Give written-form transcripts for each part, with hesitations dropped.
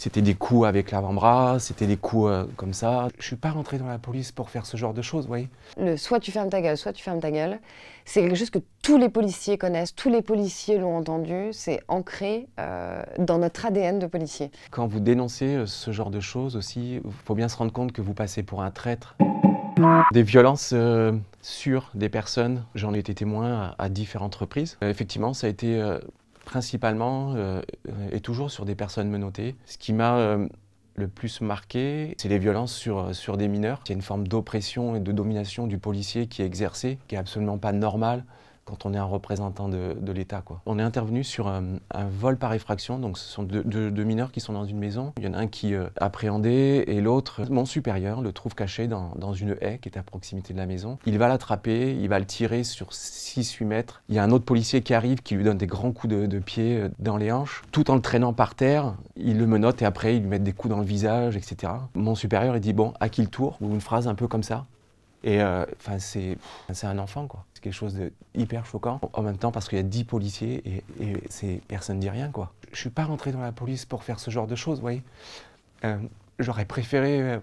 C'était des coups avec l'avant-bras, c'était des coups comme ça. Je suis pas rentré dans la police pour faire ce genre de choses, vous voyez. Soit tu fermes ta gueule, soit tu fermes ta gueule, c'est quelque chose que tous les policiers connaissent, tous les policiers l'ont entendu, c'est ancré dans notre ADN de policier. Quand vous dénoncez ce genre de choses aussi, il faut bien se rendre compte que vous passez pour un traître. Des violences sur des personnes, j'en ai été témoin à différentes reprises. Effectivement, ça a été principalement et toujours sur des personnes menottées. Ce qui m'a le plus marqué, c'est les violences sur des mineurs. Il y a une forme d'oppression et de domination du policier qui est exercée, qui est absolument pas normale quand on est un représentant de l'État, quoi. On est intervenu sur un vol par effraction, donc ce sont deux mineurs qui sont dans une maison. Il y en a un qui est appréhendé et l'autre, mon supérieur, le trouve caché dans une haie qui est à proximité de la maison. Il va l'attraper, il va le tirer sur 6-8 mètres. Il y a un autre policier qui arrive, qui lui donne des grands coups de pied dans les hanches. Tout en le traînant par terre, il le menotte et après il lui met des coups dans le visage, etc. Mon supérieur, il dit « bon, à qui le tour ?» ou une phrase un peu comme ça. Et c'est un enfant, quoi. C'est quelque chose de hyper choquant. En même temps, parce qu'il y a 10 policiers et personne ne dit rien, quoi. Je suis pas rentré dans la police pour faire ce genre de choses, vous voyez. J'aurais préféré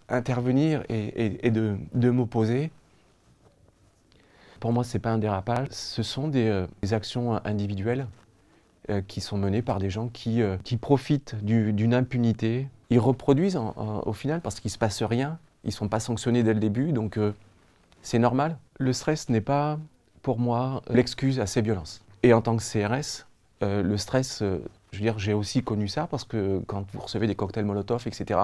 intervenir et de m'opposer. Pour moi, c'est pas un dérapage. Ce sont des actions individuelles qui sont menées par des gens qui profitent d'une impunité. Ils reproduisent au final parce qu'il se passe rien. Ils ne sont pas sanctionnés dès le début, donc c'est normal. Le stress n'est pas, pour moi, l'excuse à ces violences. Et en tant que CRS, le stress, je veux dire, j'ai aussi connu ça, parce que quand vous recevez des cocktails Molotov, etc.,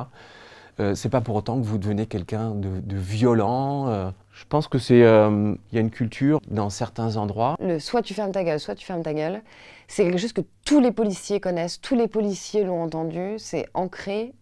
c'est pas pour autant que vous devenez quelqu'un de violent. Je pense que c'est, il y a une culture dans certains endroits. Soit tu fermes ta gueule, soit tu fermes ta gueule, c'est quelque chose que tous les policiers connaissent, tous les policiers l'ont entendu, c'est ancré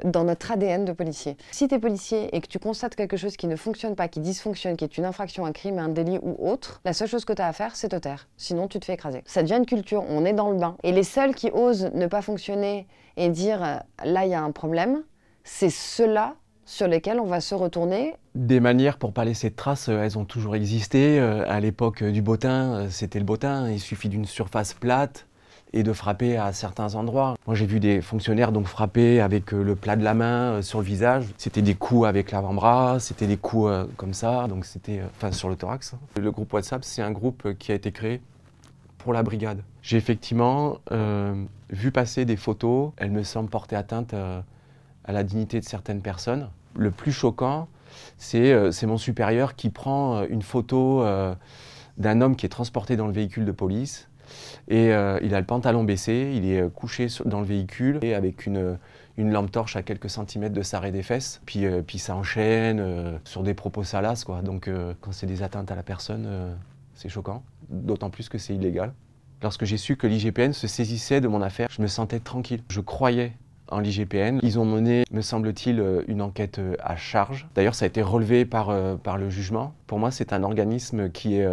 dans notre ADN de policier. Si tu es policier et que tu constates quelque chose qui ne fonctionne pas, qui dysfonctionne, qui est une infraction, un crime, un délit ou autre, la seule chose que tu as à faire, c'est te taire. Sinon, tu te fais écraser. Ça devient une culture, on est dans le bain. Et les seuls qui osent ne pas fonctionner et dire là, il y a un problème, c'est ceux-là sur lesquels on va se retourner. Des manières pour pas laisser de traces, elles ont toujours existé. À l'époque du bottin, c'était le bottin. Il suffit d'une surface plate et de frapper à certains endroits. Moi, j'ai vu des fonctionnaires donc frapper avec le plat de la main sur le visage. C'était des coups avec l'avant-bras, c'était des coups comme ça, donc c'était sur le thorax. Le groupe WhatsApp, c'est un groupe qui a été créé pour la brigade. J'ai effectivement vu passer des photos. Elles me semblent porter atteinte à la dignité de certaines personnes. Le plus choquant, c'est mon supérieur qui prend une photo d'un homme qui est transporté dans le véhicule de police et il a le pantalon baissé, il est couché dans le véhicule et avec une lampe torche à quelques centimètres de sa raie des fesses. Puis ça enchaîne sur des propos salaces, quoi. Donc quand c'est des atteintes à la personne, c'est choquant, d'autant plus que c'est illégal. Lorsque j'ai su que l'IGPN se saisissait de mon affaire, je me sentais tranquille. Je croyais en l'IGPN. Ils ont mené, me semble-t-il, une enquête à charge. D'ailleurs, ça a été relevé par le jugement. Pour moi, c'est un organisme qui est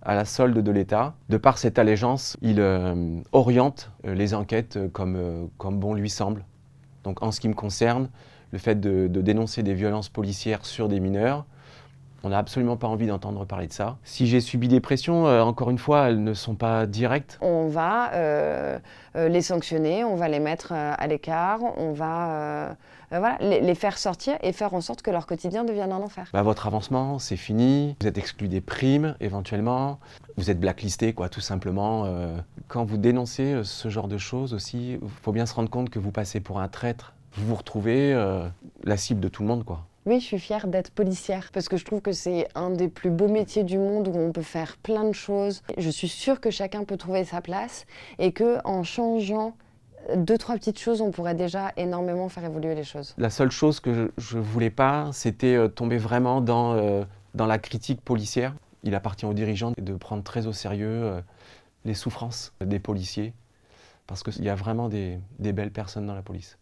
à la solde de l'État. De par cette allégeance, il oriente les enquêtes comme bon lui semble. Donc, en ce qui me concerne, le fait de dénoncer des violences policières sur des mineurs, on n'a absolument pas envie d'entendre parler de ça. Si j'ai subi des pressions, encore une fois, elles ne sont pas directes. On va les sanctionner, on va les mettre à l'écart, on va voilà, les faire sortir et faire en sorte que leur quotidien devienne un enfer. Votre avancement, c'est fini, vous êtes exclu des primes, éventuellement, vous êtes blacklisté, quoi, tout simplement. Quand vous dénoncez ce genre de choses aussi, il faut bien se rendre compte que vous passez pour un traître. Vous vous retrouvez la cible de tout le monde, quoi. Oui, je suis fière d'être policière parce que je trouve que c'est un des plus beaux métiers du monde où on peut faire plein de choses. Je suis sûre que chacun peut trouver sa place et qu'en changeant 2-3 petites choses, on pourrait déjà énormément faire évoluer les choses. La seule chose que je voulais pas, c'était tomber vraiment dans la critique policière. Il appartient aux dirigeants de prendre très au sérieux les souffrances des policiers parce qu'il y a vraiment des belles personnes dans la police.